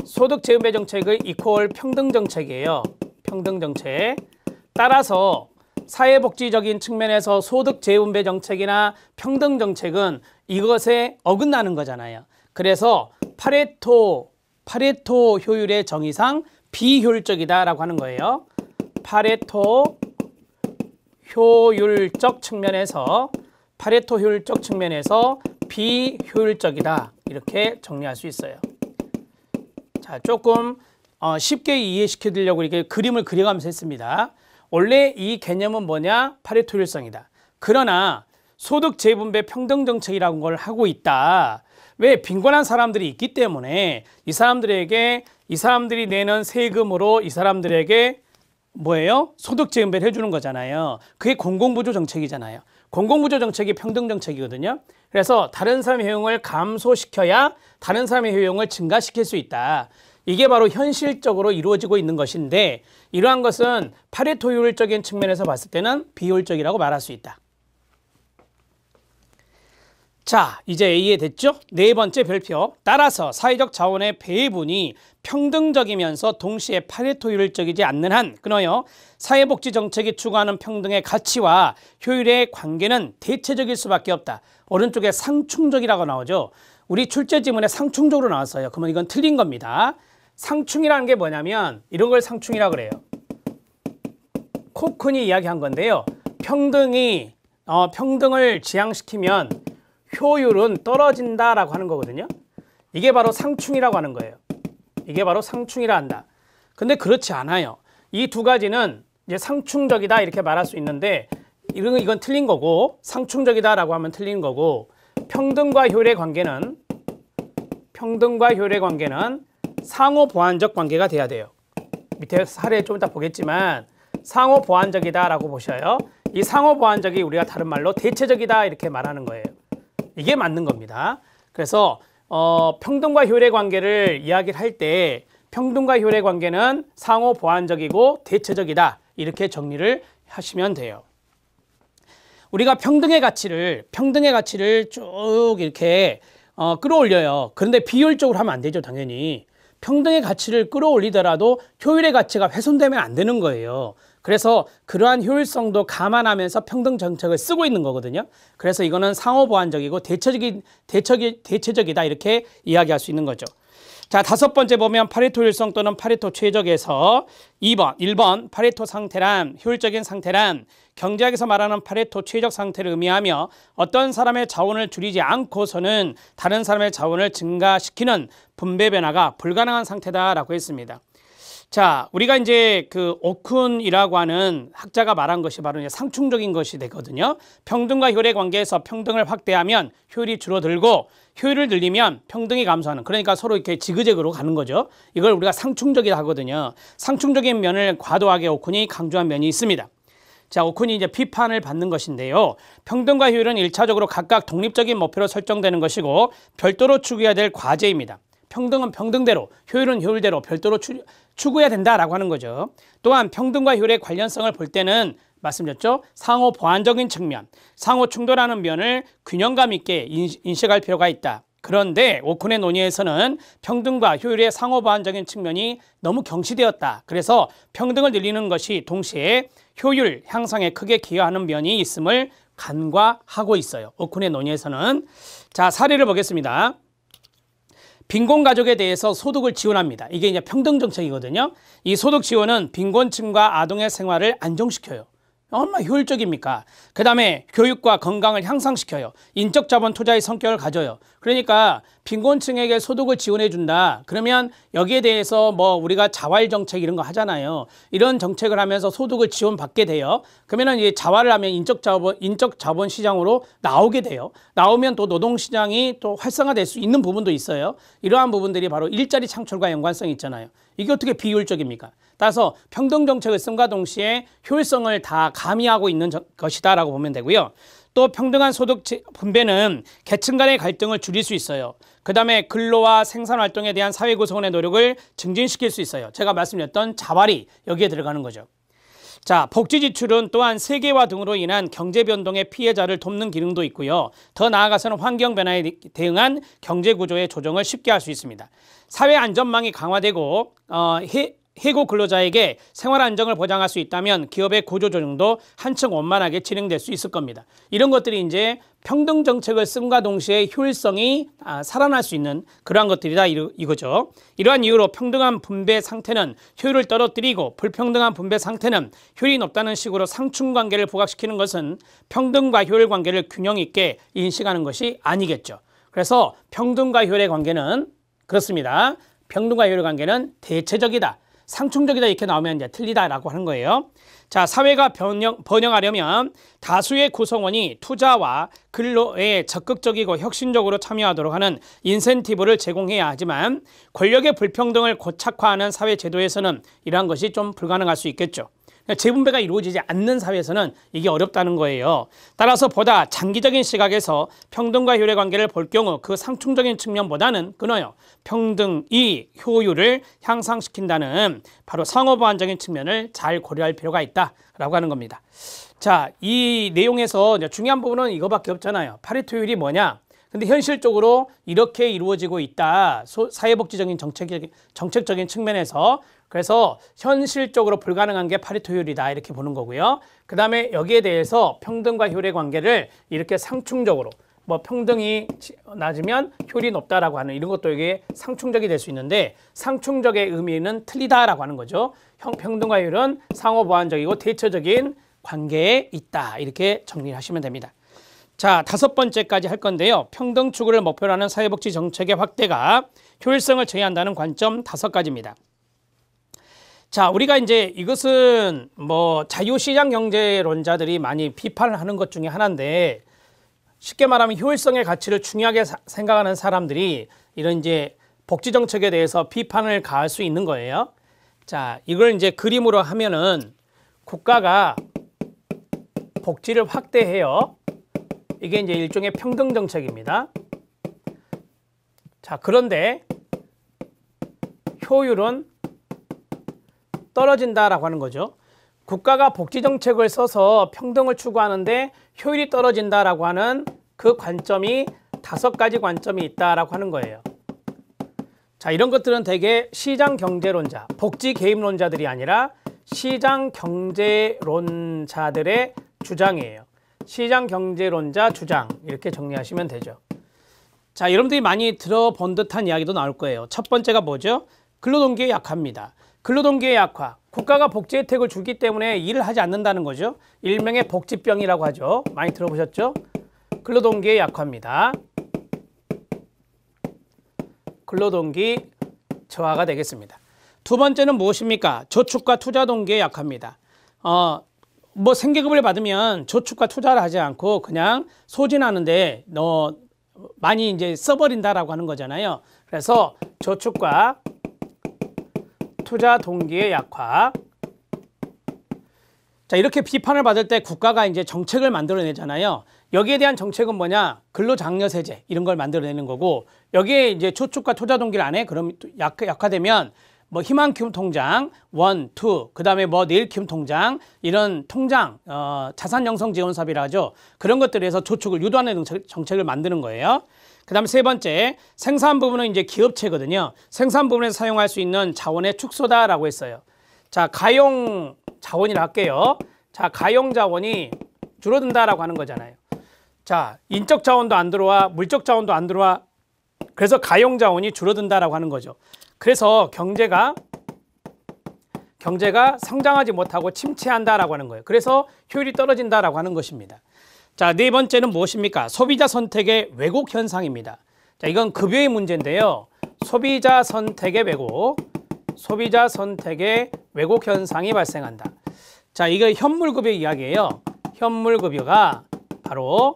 소득 재분배 정책의 이퀄 평등 정책이에요. 평등 정책. 따라서 사회복지적인 측면에서 소득 재분배 정책이나 평등 정책은 이것에 어긋나는 거잖아요. 그래서 파레토 효율의 정의상 비효율적이다라고 하는 거예요. 파레토 효율적 측면에서 비효율적이다 이렇게 정리할 수 있어요. 자, 조금 쉽게 이해시켜 드리려고 이렇게 그림을 그려가면서 했습니다. 원래 이 개념은 뭐냐? 파레토 효율성이다. 그러나 소득 재분배 평등 정책이라는 걸 하고 있다. 왜? 빈곤한 사람들이 있기 때문에 이 사람들이 내는 세금으로 이 사람들에게 뭐예요? 소득 재분배를 해주는 거잖아요. 그게 공공부조 정책이잖아요. 공공부조 정책이 평등 정책이거든요. 그래서 다른 사람의 효용을 감소시켜야 다른 사람의 효용을 증가시킬 수 있다. 이게 바로 현실적으로 이루어지고 있는 것인데, 이러한 것은 파레토 효율적인 측면에서 봤을 때는 비효율적이라고 말할 수 있다. 자, 이제 이해됐죠? 네 번째 별표. 따라서 사회적 자원의 배분이 평등적이면서 동시에 파레토 효율적이지 않는 한, 끊어요. 사회복지 정책이 추구하는 평등의 가치와 효율의 관계는 대체적일 수밖에 없다. 오른쪽에 상충적이라고 나오죠. 우리 출제 지문에 상충적으로 나왔어요. 그러면 이건 틀린 겁니다. 상충이라는 게 뭐냐면 이런 걸 상충이라고 그래요. 코쿤이 이야기한 건데요. 평등을 지향시키면 효율은 떨어진다라고 하는 거거든요. 이게 바로 상충이라고 하는 거예요. 이게 바로 상충이라 한다. 근데 그렇지 않아요. 이 두 가지는 이제 상충적이다 이렇게 말할 수 있는데, 이건 틀린 거고, 상충적이다라고 하면 틀린 거고, 평등과 효율의 관계는 상호 보완적 관계가 돼야 돼요. 밑에 사례 좀 이따 보겠지만 상호 보완적이다라고 보셔요. 이 상호 보완적이 우리가 다른 말로 대체적이다 이렇게 말하는 거예요. 이게 맞는 겁니다. 그래서 평등과 효율의 관계를 이야기를 할 때 평등과 효율의 관계는 상호 보완적이고 대체적이다 이렇게 정리를 하시면 돼요. 우리가 평등의 가치를 쭉 이렇게 끌어올려요. 그런데 비효율적으로 하면 안 되죠, 당연히. 평등의 가치를 끌어올리더라도 효율의 가치가 훼손되면 안 되는 거예요. 그래서 그러한 효율성도 감안하면서 평등 정책을 쓰고 있는 거거든요. 그래서 이거는 상호 보완적이고 대체적이다 이렇게 이야기할 수 있는 거죠. 자, 다섯 번째 보면 파레토 효율성 또는 파레토 최적에서 1번 파레토 상태란, 효율적인 상태란 경제학에서 말하는 파레토 최적 상태를 의미하며 어떤 사람의 자원을 줄이지 않고서는 다른 사람의 자원을 증가시키는 분배 변화가 불가능한 상태다라고 했습니다. 자, 우리가 이제 그 오쿤이라고 하는 학자가 말한 것이 바로 이제 상충적인 것이 되거든요. 평등과 효율의 관계에서 평등을 확대하면 효율이 줄어들고 효율을 늘리면 평등이 감소하는, 그러니까 서로 이렇게 지그재그로 가는 거죠. 이걸 우리가 상충적이라 하거든요. 상충적인 면을 과도하게 오쿤이 강조한 면이 있습니다. 자, 오쿤이 이제 비판을 받는 것인데요. 평등과 효율은 1차적으로 각각 독립적인 목표로 설정되는 것이고 별도로 추구해야 될 과제입니다. 평등은 평등대로, 효율은 효율대로 별도로 추구해야 된다라고 하는 거죠. 또한 평등과 효율의 관련성을 볼 때는 말씀드렸죠. 상호 보완적인 측면, 상호 충돌하는 면을 균형감 있게 인식할 필요가 있다. 그런데 오쿤의 논의에서는 평등과 효율의 상호 보완적인 측면이 너무 경시되었다. 그래서 평등을 늘리는 것이 동시에 효율 향상에 크게 기여하는 면이 있음을 간과하고 있어요. 오쿤의 논의에서는. 자, 사례를 보겠습니다. 빈곤 가족에 대해서 소득을 지원합니다. 이게 이제 평등 정책이거든요. 이 소득 지원은 빈곤층과 아동의 생활을 안정시켜요. 얼마나 효율적입니까? 그 다음에 교육과 건강을 향상시켜요. 인적 자본 투자의 성격을 가져요. 그러니까 빈곤층에게 소득을 지원해 준다. 그러면 여기에 대해서 뭐 우리가 자활 정책 이런 거 하잖아요. 이런 정책을 하면서 소득을 지원받게 돼요. 그러면은 이제 자활을 하면 인적 자본 시장으로 나오게 돼요. 나오면 또 노동 시장이 또 활성화될 수 있는 부분도 있어요. 이러한 부분들이 바로 일자리 창출과 연관성이 있잖아요. 이게 어떻게 비효율적입니까? 따라서 평등 정책을 씀과 동시에 효율성을 다 가미하고 있는 것이다라고 보면 되고요. 또 평등한 소득 분배는 계층 간의 갈등을 줄일 수 있어요. 그 다음에 근로와 생산활동에 대한 사회 구성원의 노력을 증진시킬 수 있어요. 제가 말씀드렸던 자발이 여기에 들어가는 거죠. 자, 복지 지출은 또한 세계화 등으로 인한 경제 변동의 피해자를 돕는 기능도 있고요. 더 나아가서는 환경 변화에 대응한 경제 구조의 조정을 쉽게 할 수 있습니다. 사회 안전망이 강화되고 해고 근로자에게 생활 안정을 보장할 수 있다면 기업의 구조 조정도 한층 원만하게 진행될 수 있을 겁니다. 이런 것들이 이제 평등 정책을 씀과 동시에 효율성이 살아날 수 있는 그러한 것들이다 이거죠. 이러한 이유로 평등한 분배 상태는 효율을 떨어뜨리고 불평등한 분배 상태는 효율이 높다는 식으로 상충 관계를 부각시키는 것은 평등과 효율 관계를 균형 있게 인식하는 것이 아니겠죠. 그래서 평등과 효율의 관계는 그렇습니다. 평등과 효율 관계는 대체적이다. 상충적이다 이렇게 나오면 이제 틀리다라고 하는 거예요. 자, 사회가 번영하려면 다수의 구성원이 투자와 근로에 적극적이고 혁신적으로 참여하도록 하는 인센티브를 제공해야 하지만 권력의 불평등을 고착화하는 사회 제도에서는 이러한 것이 좀 불가능할 수 있겠죠. 재분배가 이루어지지 않는 사회에서는 이게 어렵다는 거예요. 따라서 보다 장기적인 시각에서 평등과 효율의 관계를 볼 경우 그 상충적인 측면보다는 끊어요. 평등이 효율을 향상시킨다는 바로 상호보완적인 측면을 잘 고려할 필요가 있다라고 하는 겁니다. 자, 이 내용에서 중요한 부분은 이거밖에 없잖아요. 파리토 효율이 뭐냐? 근데 현실적으로 이렇게 이루어지고 있다. 사회복지적인 정책적인 측면에서. 그래서 현실적으로 불가능한 게 파리토 효율이다 이렇게 보는 거고요. 그 다음에 여기에 대해서 평등과 효율의 관계를 이렇게 상충적으로 뭐 평등이 낮으면 효율이 높다라고 하는 이런 것도 이게 상충적이 될 수 있는데 상충적의 의미는 틀리다라고 하는 거죠. 평등과 효율은 상호보완적이고 대처적인 관계에 있다 이렇게 정리하시면 됩니다. 자, 5번째까지 할 건데요. 평등 추구를 목표로 하는 사회복지 정책의 확대가 효율성을 제한한다는 관점 5가지입니다. 자, 우리가 이제 이것은 뭐 자유시장 경제론자들이 많이 비판을 하는 것 중에 하나인데 쉽게 말하면 효율성의 가치를 중요하게 생각하는 사람들이 이런 이제 복지 정책에 대해서 비판을 가할 수 있는 거예요. 자, 이걸 이제 그림으로 하면은 국가가 복지를 확대해요. 이게 이제 일종의 평등 정책입니다. 자, 그런데 효율은 떨어진다라고 하는 거죠. 국가가 복지 정책을 써서 평등을 추구하는데 효율이 떨어진다라고 하는 그 관점이 5가지 관점이 있다라고 하는 거예요. 자, 이런 것들은 대개 시장 경제론자, 복지 개입론자들이 아니라 시장 경제론자들의 주장이에요. 시장 경제론자 주장 이렇게 정리하시면 되죠. 자, 여러분들이 많이 들어본 듯한 이야기도 나올 거예요. 첫 번째가 뭐죠? 근로동기에 약화입니다. 근로동기의 약화, 국가가 복지 혜택을 주기 때문에 일을 하지 않는다는 거죠. 일명의 복지병이라고 하죠. 많이 들어보셨죠? 근로동기의 약화입니다. 근로동기 저하가 되겠습니다. 두 번째는 무엇입니까? 저축과 투자 동기의 약화입니다. 뭐 생계급을 받으면 저축과 투자를 하지 않고 그냥 소진하는데 많이 이제 써버린다라고 하는 거잖아요. 그래서 저축과 투자 동기의 약화. 자, 이렇게 비판을 받을 때 국가가 이제 정책을 만들어내잖아요. 여기에 대한 정책은 뭐냐? 근로장려세제 이런 걸 만들어내는 거고 여기에 이제 저축과 투자 동기를 안 해? 그럼 약화되면 뭐 희망키움 통장 1, 2, 그 다음에 뭐 내일키움 통장 이런 통장 자산형성 지원 사업이라 하죠. 그런 것들에서 저축을 유도하는 정책을 만드는 거예요. 그 다음에 세 번째, 생산 부분은 이제 기업체거든요. 생산 부분에서 사용할 수 있는 자원의 축소다라고 했어요. 자, 가용 자원이라 할게요. 자, 가용 자원이 줄어든다라고 하는 거잖아요. 자, 인적 자원도 안 들어와, 물적 자원도 안 들어와. 그래서 가용 자원이 줄어든다라고 하는 거죠. 그래서 경제가 성장하지 못하고 침체한다라고 하는 거예요. 그래서 효율이 떨어진다라고 하는 것입니다. 자, 네 번째는 무엇입니까? 소비자 선택의 왜곡 현상입니다. 자, 이건 급여의 문제인데요. 소비자 선택의 왜곡 현상이 발생한다. 자, 이거 현물급여 이야기예요. 현물급여가 바로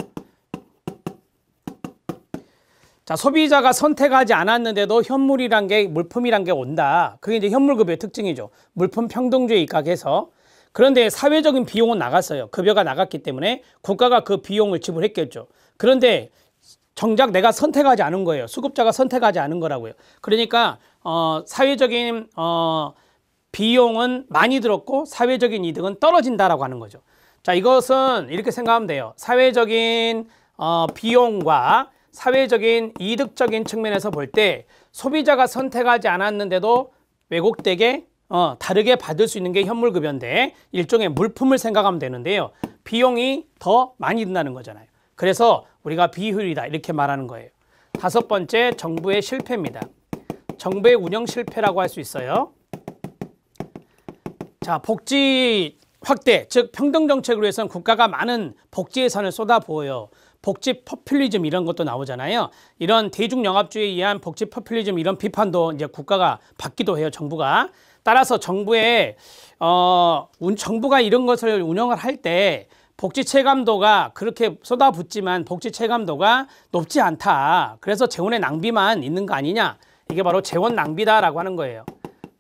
자, 소비자가 선택하지 않았는데도 현물이란 게, 물품이란 게 온다. 그게 이제 현물급여의 특징이죠. 물품 평등주에 입각해서. 그런데 사회적인 비용은 나갔어요. 급여가 나갔기 때문에 국가가 그 비용을 지불했겠죠. 그런데 정작 내가 선택하지 않은 거예요. 수급자가 선택하지 않은 거라고요. 그러니까 사회적인 비용은 많이 들었고 사회적인 이득은 떨어진다라고 하는 거죠. 자, 이것은 이렇게 생각하면 돼요. 사회적인 비용과 사회적인 이득적인 측면에서 볼 때 소비자가 선택하지 않았는데도 왜곡되게 다르게 받을 수 있는 게 현물급여인데 일종의 물품을 생각하면 되는데요. 비용이 더 많이 든다는 거잖아요. 그래서 우리가 비효율이다 이렇게 말하는 거예요. 다섯 번째, 정부의 실패입니다. 정부의 운영 실패라고 할 수 있어요. 자, 복지 확대, 즉 평등 정책을 위해서는 국가가 많은 복지 예산을 쏟아부어요. 복지 포퓰리즘 이런 것도 나오잖아요. 이런 대중영합주의에 의한 복지 포퓰리즘 이런 비판도 이제 국가가 받기도 해요. 정부가. 따라서 정부가 이런 것을 운영을 할 때 복지 체감도가 그렇게 쏟아붓지만 복지 체감도가 높지 않다. 그래서 재원의 낭비만 있는 거 아니냐. 이게 바로 재원 낭비다라고 하는 거예요.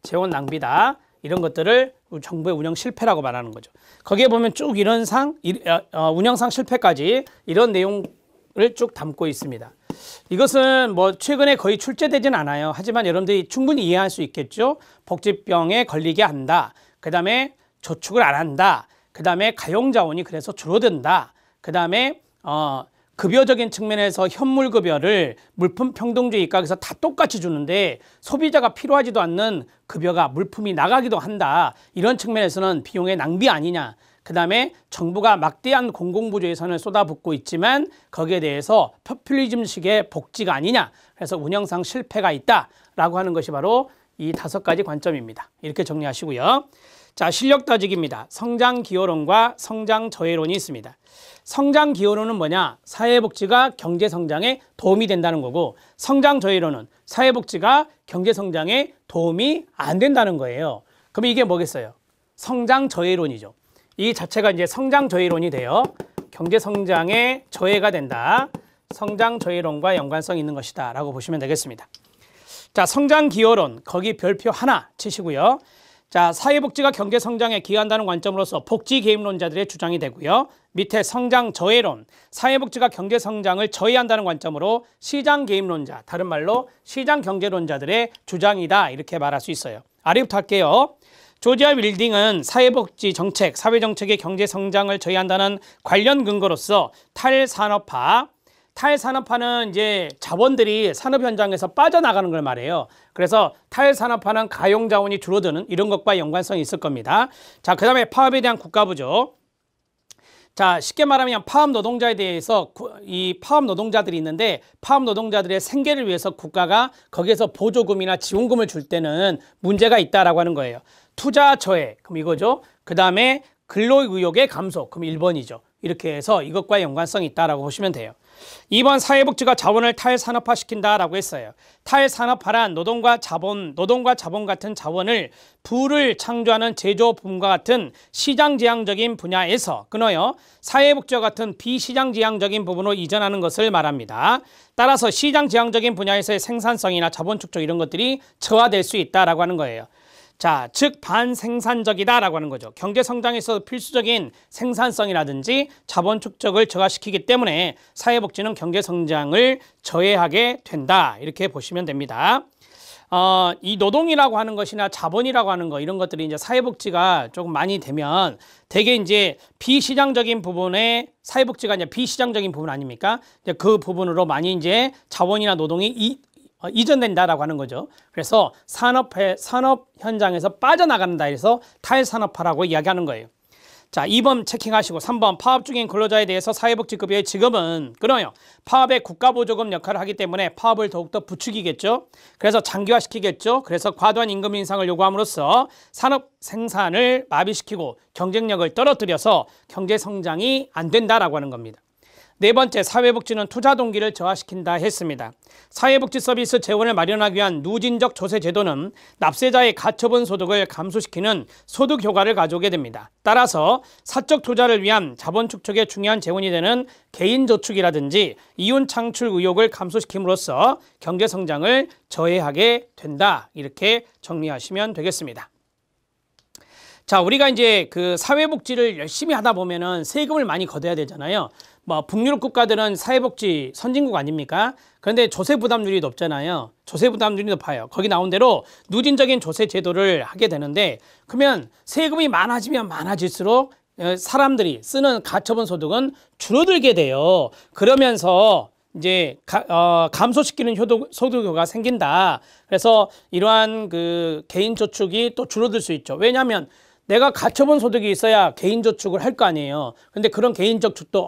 재원 낭비다. 이런 것들을 정부의 운영 실패라고 말하는 거죠. 거기에 보면 쭉 이런 운영상 실패까지 이런 내용을 쭉 담고 있습니다. 이것은 뭐 최근에 거의 출제되진 않아요. 하지만 여러분들이 충분히 이해할 수 있겠죠. 복지병에 걸리게 한다. 그 다음에 저축을 안 한다. 그 다음에 가용자원이 그래서 줄어든다. 그 다음에 급여적인 측면에서 현물급여를 물품평등주의 입각에서 다 똑같이 주는데 소비자가 필요하지도 않는 급여가 물품이 나가기도 한다. 이런 측면에서는 비용의 낭비 아니냐. 그 다음에 정부가 막대한 공공부조 예산을 쏟아붓고 있지만 거기에 대해서 포퓰리즘식의 복지가 아니냐. 그래서 운영상 실패가 있다라고 하는 것이 바로 이 5가지 관점입니다. 이렇게 정리하시고요. 자, 실력 따지기입니다. 성장 기여론과 성장 저해론이 있습니다. 성장 기여론은 뭐냐? 사회복지가 경제 성장에 도움이 된다는 거고, 성장 저해론은 사회복지가 경제 성장에 도움이 안 된다는 거예요. 그럼 이게 뭐겠어요? 성장 저해론이죠. 이 자체가 이제 성장 저해론이 돼요. 경제 성장에 저해가 된다. 성장 저해론과 연관성이 있는 것이다 라고 보시면 되겠습니다. 자, 성장 기여론, 거기 별표 하나 치시고요. 자, 사회복지가 경제 성장에 기여한다는 관점으로서 복지 개입론자들의 주장이 되고요. 밑에 성장 저해론, 사회복지가 경제 성장을 저해한다는 관점으로 시장 개입론자, 다른 말로 시장 경제론자들의 주장이다 이렇게 말할 수 있어요. 아래부터 할게요. 조지아 윌딩은 사회복지 정책, 사회정책의 경제 성장을 저해한다는 관련 근거로서 탈산업화는 이제 자본들이 산업 현장에서 빠져나가는 걸 말해요. 그래서 탈산업화는 가용자원이 줄어드는 이런 것과 연관성이 있을 겁니다. 자, 그 다음에 파업에 대한 국가부죠. 자, 쉽게 말하면 파업 노동자에 대해서 이 파업 노동자들이 있는데 파업 노동자들의 생계를 위해서 국가가 거기에서 보조금이나 지원금을 줄 때는 문제가 있다라고 하는 거예요. 투자 저해, 그럼 이거죠. 그 다음에 근로의욕의 감소, 그럼 1번이죠. 이렇게 해서 이것과 연관성이 있다라고 보시면 돼요. 2번 사회복지가 자본을 탈산업화시킨다라고 했어요. 탈산업화란 노동과 자본 같은 자원을 부를 창조하는 제조업과 같은 시장지향적인 분야에서 끊어요. 사회복지와 같은 비시장지향적인 부분으로 이전하는 것을 말합니다. 따라서 시장지향적인 분야에서의 생산성이나 자본 축적 이런 것들이 저하될 수 있다라고 하는 거예요. 자, 즉 반생산적이다라고 하는 거죠. 경제 성장에서 필수적인 생산성이라든지 자본 축적을 저하시키기 때문에 사회복지는 경제 성장을 저해하게 된다. 이렇게 보시면 됩니다. 이 노동이라고 하는 것이나 자본이라고 하는 거 이런 것들이 이제 사회복지가 조금 많이 되면 되게 이제 비시장적인 부분에 사회복지가 이제 비시장적인 부분 아닙니까? 이제 그 부분으로 많이 이제 자본이나 노동이 이전된다라고 하는 거죠. 그래서 산업 현장에서 빠져나간다 해서 탈산업화라고 이야기하는 거예요. 자, 2번 체킹하시고 3번 파업 중인 근로자에 대해서 사회복지급여의 지급은 끊어요. 파업의 국가보조금 역할을 하기 때문에 파업을 더욱더 부추기겠죠. 그래서 장기화시키겠죠. 그래서 과도한 임금 인상을 요구함으로써 산업 생산을 마비시키고 경쟁력을 떨어뜨려서 경제 성장이 안 된다라고 하는 겁니다. 네 번째, 사회복지는 투자 동기를 저하시킨다 했습니다. 사회복지 서비스 재원을 마련하기 위한 누진적 조세 제도는 납세자의 가처분 소득을 감소시키는 소득 효과를 가져오게 됩니다. 따라서 사적 투자를 위한 자본 축적에 중요한 재원이 되는 개인 저축이라든지 이윤 창출 의욕을 감소시킴으로써 경제 성장을 저해하게 된다. 이렇게 정리하시면 되겠습니다. 자, 우리가 이제 그 사회복지를 열심히 하다 보면은 세금을 많이 걷어야 되잖아요. 뭐 북유럽 국가들은 사회복지 선진국 아닙니까? 그런데 조세 부담률이 높잖아요. 조세 부담률이 높아요. 거기 나온 대로 누진적인 조세 제도를 하게 되는데, 그러면 세금이 많아지면 많아질수록 사람들이 쓰는 가처분 소득은 줄어들게 돼요. 그러면서 이제 감소시키는 소득효과가 생긴다. 그래서 이러한 그 개인 저축이 또 줄어들 수 있죠. 왜냐하면 내가 가처분 소득이 있어야 개인 저축을 할 거 아니에요. 근데 그런 개인 저축도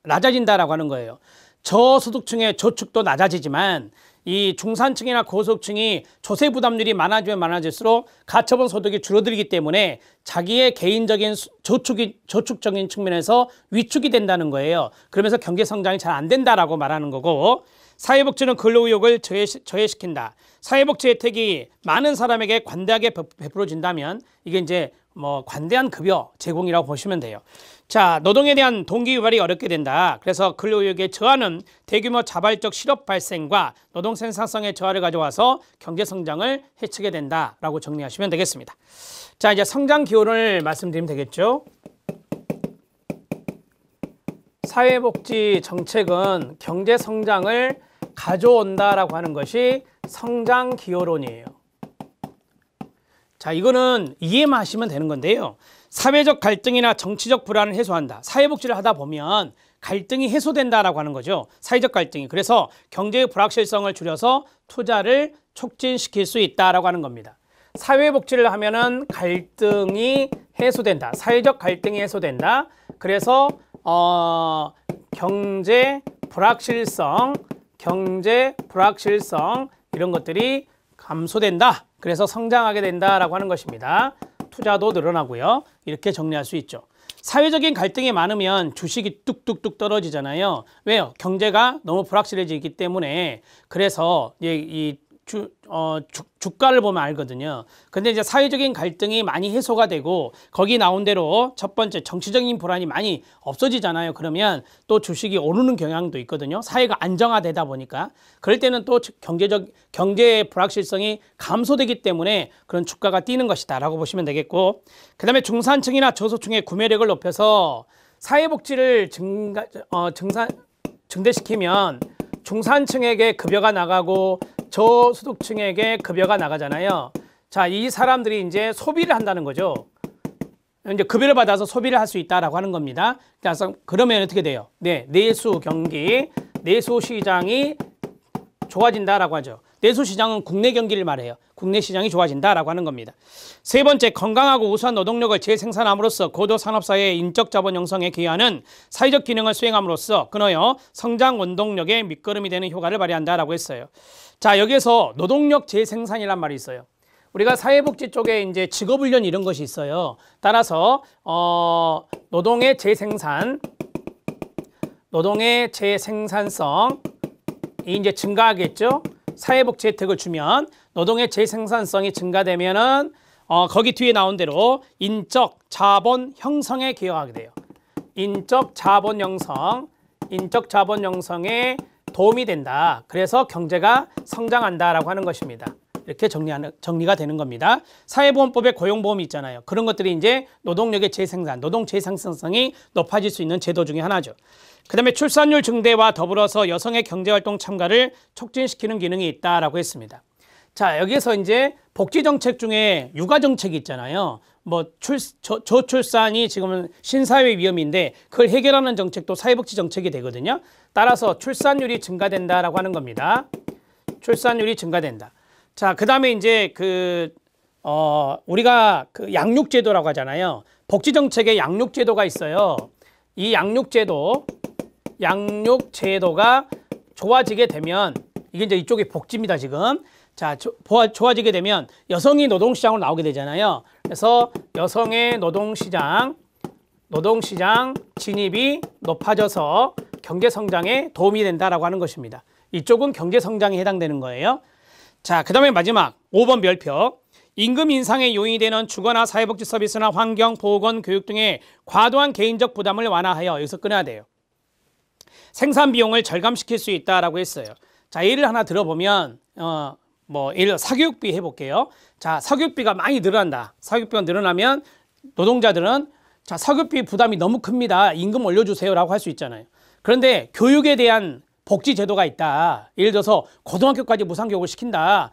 낮아진다라고 하는 거예요. 저소득층의 저축도 낮아지지만 이 중산층이나 고소득층이 조세 부담률이 많아지면 많아질수록 가처분 소득이 줄어들기 때문에 자기의 개인적인 저축적인 측면에서 위축이 된다는 거예요. 그러면서 경제 성장이 잘 안 된다라고 말하는 거고, 사회복지는 근로의욕을 저해시킨다. 사회복지 혜택이 많은 사람에게 관대하게 베풀어진다면 이게 이제 뭐 관대한 급여 제공이라고 보시면 돼요. 자, 노동에 대한 동기 유발이 어렵게 된다. 그래서 근로의욕의 저하는 대규모 자발적 실업 발생과 노동 생산성의 저하를 가져와서 경제 성장을 해치게 된다라고 정리하시면 되겠습니다. 자, 이제 성장 기호를 말씀드리면 되겠죠. 사회복지 정책은 경제 성장을 가져온다라고 하는 것이 성장 기호론이에요. 자, 이거는 이해만 하시면 되는 건데요. 사회적 갈등이나 정치적 불안을 해소한다. 사회복지를 하다 보면 갈등이 해소된다라고 하는 거죠. 사회적 갈등이. 그래서 경제의 불확실성을 줄여서 투자를 촉진시킬 수 있다라고 하는 겁니다. 사회복지를 하면은 갈등이 해소된다. 사회적 갈등이 해소된다. 그래서 경제 불확실성 이런 것들이 감소된다. 그래서 성장하게 된다라고 하는 것입니다. 투자도 늘어나고요. 이렇게 정리할 수 있죠. 사회적인 갈등이 많으면 주식이 뚝뚝뚝 떨어지잖아요. 왜요? 경제가 너무 불확실해지기 때문에. 그래서 이 주가를 보면 알거든요. 근데 이제 사회적인 갈등이 많이 해소가 되고 거기 나온 대로 첫 번째 정치적인 불안이 많이 없어지잖아요. 그러면 또 주식이 오르는 경향도 있거든요. 사회가 안정화되다 보니까. 그럴 때는 또 경제의 불확실성이 감소되기 때문에 그런 주가가 뛰는 것이다 라고 보시면 되겠고, 그 다음에 중산층이나 저소득층의 구매력을 높여서 사회복지를 증대시키면 중산층에게 급여가 나가고 저소득층에게 급여가 나가잖아요. 자, 이 사람들이 이제 소비를 한다는 거죠. 이제 급여를 받아서 소비를 할 수 있다라고 하는 겁니다. 그래서 그러면 어떻게 돼요? 네, 내수 경기, 내수 시장이 좋아진다라고 하죠. 내수 시장은 국내 경기를 말해요. 국내 시장이 좋아진다라고 하는 겁니다. 세 번째, 건강하고 우수한 노동력을 재생산함으로써 고도 산업사회의 인적 자본 형성에 기여하는 사회적 기능을 수행함으로써 끊어요 성장 원동력의 밑거름이 되는 효과를 발휘한다라고 했어요. 자, 여기에서 노동력 재생산이란 말이 있어요. 우리가 사회복지 쪽에 이제 직업훈련 이런 것이 있어요. 따라서 노동의 재생산성이 이제 증가하겠죠. 사회복지 혜택을 주면 노동의 재생산성이 증가되면은 거기 뒤에 나온 대로 인적 자본 형성에 기여하게 돼요. 인적 자본 형성에 도움이 된다. 그래서 경제가 성장한다라고 하는 것입니다. 이렇게 정리가 되는 겁니다. 사회보험법에 고용보험이 있잖아요. 그런 것들이 이제 노동력의 재생산, 노동 재생산성이 높아질 수 있는 제도 중에 하나죠. 그 다음에 출산율 증대와 더불어서 여성의 경제활동 참가를 촉진시키는 기능이 있다라고 했습니다. 자, 여기에서 이제 복지정책 중에 육아정책이 있잖아요. 뭐 저출산이 지금은 신사회 위험인데 그걸 해결하는 정책도 사회복지 정책이 되거든요. 따라서 출산율이 증가된다라고 하는 겁니다. 출산율이 증가된다. 자, 그 다음에 이제 우리가 그 양육제도라고 하잖아요. 복지정책에 양육제도가 있어요. 이 양육제도가 좋아지게 되면, 이게 이제 이쪽이 복지입니다, 지금. 자, 좋아지게 되면 여성이 노동시장으로 나오게 되잖아요. 그래서 여성의 노동시장 진입이 높아져서 경제 성장에 도움이 된다라고 하는 것입니다. 이쪽은 경제 성장에 해당되는 거예요. 자, 그다음에 마지막 5번 별표. 임금 인상의 요인이 되는 주거나 사회복지 서비스나 환경, 보건, 교육 등의 과도한 개인적 부담을 완화하여 여기서 끊어야 돼요. 생산 비용을 절감시킬 수 있다라고 했어요. 자, 예를 하나 들어보면 예를 들어 사교육비 해볼게요. 자, 사교육비가 많이 늘어난다. 사교육비가 늘어나면 노동자들은 자, 사교육비 부담이 너무 큽니다. 임금 올려주세요라고 할 수 있잖아요. 그런데 교육에 대한 복지 제도가 있다. 예를 들어서 고등학교까지 무상교육을 시킨다.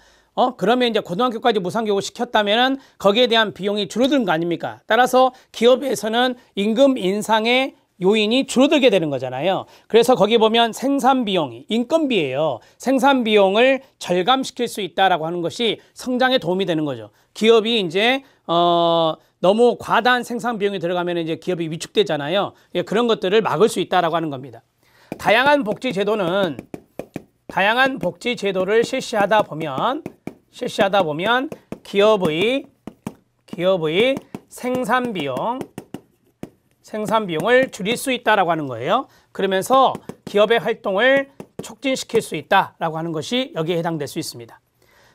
그러면 이제 고등학교까지 무상교육을 시켰다면은 거기에 대한 비용이 줄어드는 거 아닙니까? 따라서 기업에서는 임금 인상의 요인이 줄어들게 되는 거잖아요. 그래서 거기 보면 생산 비용이 인건비예요. 생산 비용을 절감시킬 수 있다라고 하는 것이 성장에 도움이 되는 거죠. 기업이 이제 너무 과다한 생산 비용이 들어가면 이제 기업이 위축되잖아요. 그런 것들을 막을 수 있다라고 하는 겁니다. 다양한 복지 제도를 실시하다 보면 기업의 생산 비용을 줄일 수 있다라고 하는 거예요. 그러면서 기업의 활동을 촉진시킬 수 있다라고 하는 것이 여기에 해당될 수 있습니다.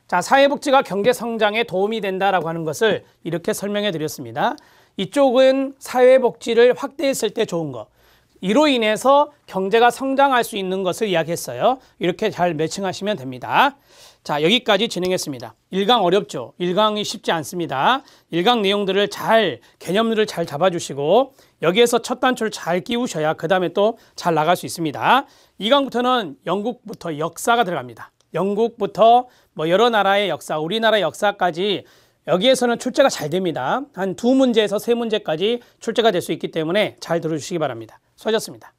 자, 사회복지가 경제 성장에 도움이 된다라고 하는 것을 이렇게 설명해 드렸습니다. 이쪽은 사회복지를 확대했을 때 좋은 거. 이로 인해서 경제가 성장할 수 있는 것을 이야기했어요. 이렇게 잘 매칭하시면 됩니다. 자, 여기까지 진행했습니다. 1강 어렵죠? 1강이 쉽지 않습니다. 1강 내용들을 개념들을 잘 잡아주시고 여기에서 첫 단추를 잘 끼우셔야 그 다음에 또 잘 나갈 수 있습니다. 2강부터는 영국부터 역사가 들어갑니다. 영국부터 여러 나라의 역사, 우리나라 역사까지 여기에서는 출제가 잘 됩니다. 한 2문제에서 3문제까지 출제가 될 수 있기 때문에 잘 들어주시기 바랍니다. 수고하셨습니다.